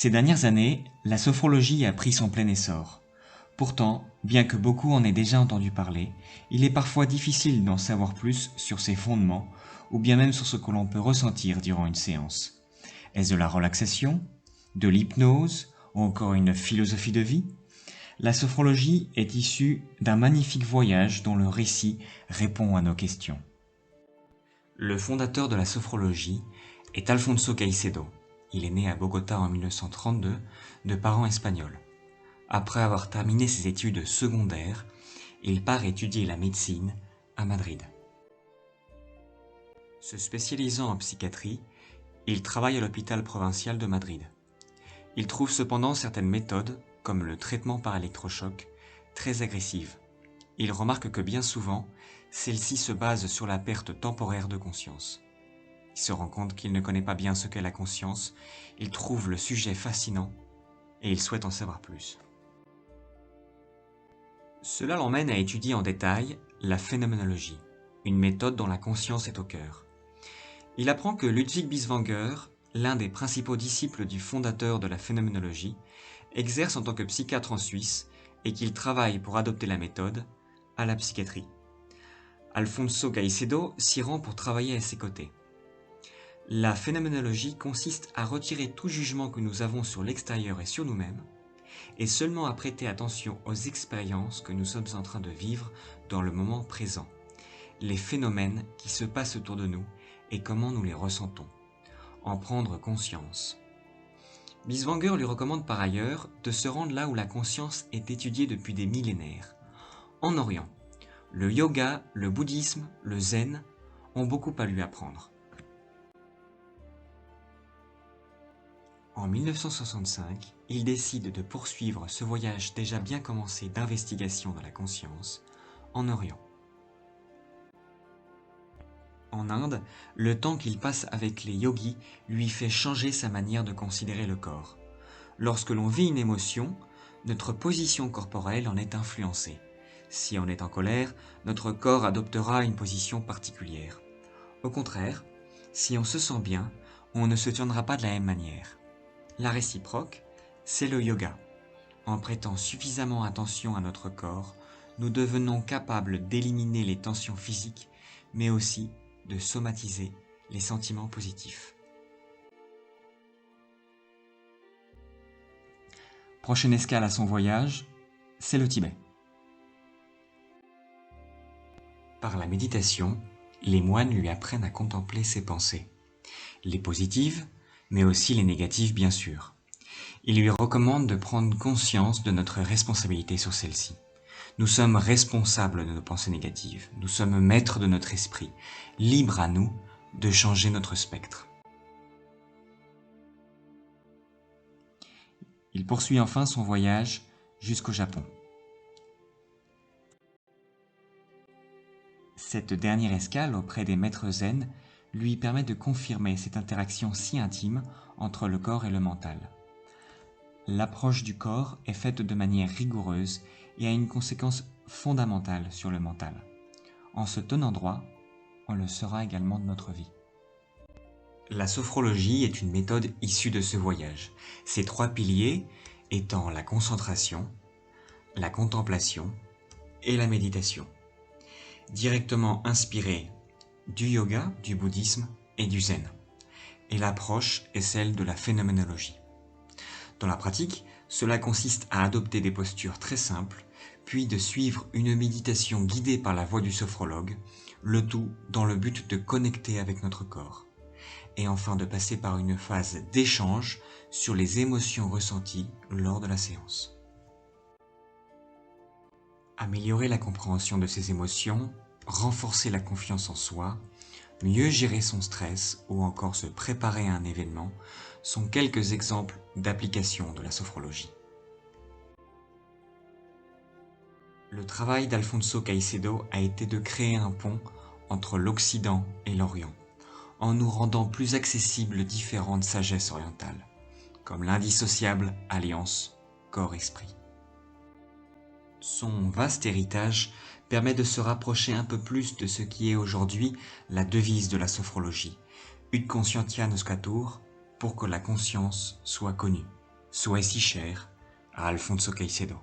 Ces dernières années, la sophrologie a pris son plein essor. Pourtant, bien que beaucoup en aient déjà entendu parler, il est parfois difficile d'en savoir plus sur ses fondements ou bien même sur ce que l'on peut ressentir durant une séance. Est-ce de la relaxation, de l'hypnose ou encore une philosophie de vie? La sophrologie est issue d'un magnifique voyage dont le récit répond à nos questions. Le fondateur de la sophrologie est Alfonso Caicedo. Il est né à Bogota en 1932 de parents espagnols. Après avoir terminé ses études secondaires, il part étudier la médecine à Madrid. Se spécialisant en psychiatrie, il travaille à l'hôpital provincial de Madrid. Il trouve cependant certaines méthodes, comme le traitement par électrochoc, très agressives. Il remarque que bien souvent, celle-ci se base sur la perte temporaire de conscience. Il se rend compte qu'il ne connaît pas bien ce qu'est la conscience, il trouve le sujet fascinant et il souhaite en savoir plus. Cela l'emmène à étudier en détail la phénoménologie, une méthode dont la conscience est au cœur. Il apprend que Ludwig Binswanger, l'un des principaux disciples du fondateur de la phénoménologie, exerce en tant que psychiatre en Suisse et qu'il travaille pour adopter la méthode à la psychiatrie. Alfonso Caicedo s'y rend pour travailler à ses côtés. La phénoménologie consiste à retirer tout jugement que nous avons sur l'extérieur et sur nous-mêmes, et seulement à prêter attention aux expériences que nous sommes en train de vivre dans le moment présent, les phénomènes qui se passent autour de nous et comment nous les ressentons, en prendre conscience. Binswanger lui recommande par ailleurs de se rendre là où la conscience est étudiée depuis des millénaires, en Orient. Le yoga, le bouddhisme, le zen ont beaucoup à lui apprendre. En 1965, il décide de poursuivre ce voyage déjà bien commencé d'investigation de la conscience en Orient. En Inde, le temps qu'il passe avec les yogis lui fait changer sa manière de considérer le corps. Lorsque l'on vit une émotion, notre position corporelle en est influencée. Si on est en colère, notre corps adoptera une position particulière. Au contraire, si on se sent bien, on ne se tiendra pas de la même manière. La réciproque, c'est le yoga. En prêtant suffisamment attention à notre corps, nous devenons capables d'éliminer les tensions physiques, mais aussi de somatiser les sentiments positifs. Prochaine escale à son voyage, c'est le Tibet. Par la méditation, les moines lui apprennent à contempler ses pensées, les positives, mais aussi les négatives bien sûr. Il lui recommande de prendre conscience de notre responsabilité sur celle-ci. Nous sommes responsables de nos pensées négatives, nous sommes maîtres de notre esprit, libres à nous de changer notre spectre. Il poursuit enfin son voyage jusqu'au Japon. Cette dernière escale auprès des maîtres zen lui permet de confirmer cette interaction si intime entre le corps et le mental. L'approche du corps est faite de manière rigoureuse et a une conséquence fondamentale sur le mental. En se tenant droit, on le sera également de notre vie. La sophrologie est une méthode issue de ce voyage, ses trois piliers étant la concentration, la contemplation et la méditation. Directement inspirée du yoga, du bouddhisme et du zen. Et l'approche est celle de la phénoménologie. Dans la pratique, cela consiste à adopter des postures très simples, puis de suivre une méditation guidée par la voix du sophrologue, le tout dans le but de connecter avec notre corps. Et enfin de passer par une phase d'échange sur les émotions ressenties lors de la séance. Améliorer la compréhension de ces émotions, renforcer la confiance en soi, mieux gérer son stress ou encore se préparer à un événement sont quelques exemples d'application de la sophrologie. Le travail d'Alfonso Caicedo a été de créer un pont entre l'Occident et l'Orient, en nous rendant plus accessibles différentes sagesses orientales, comme l'indissociable alliance corps-esprit. Son vaste héritage permet de se rapprocher un peu plus de ce qui est aujourd'hui la devise de la sophrologie, ut conscientia noscatur, pour que la conscience soit connue. souhait si cher à Alfonso Caicedo.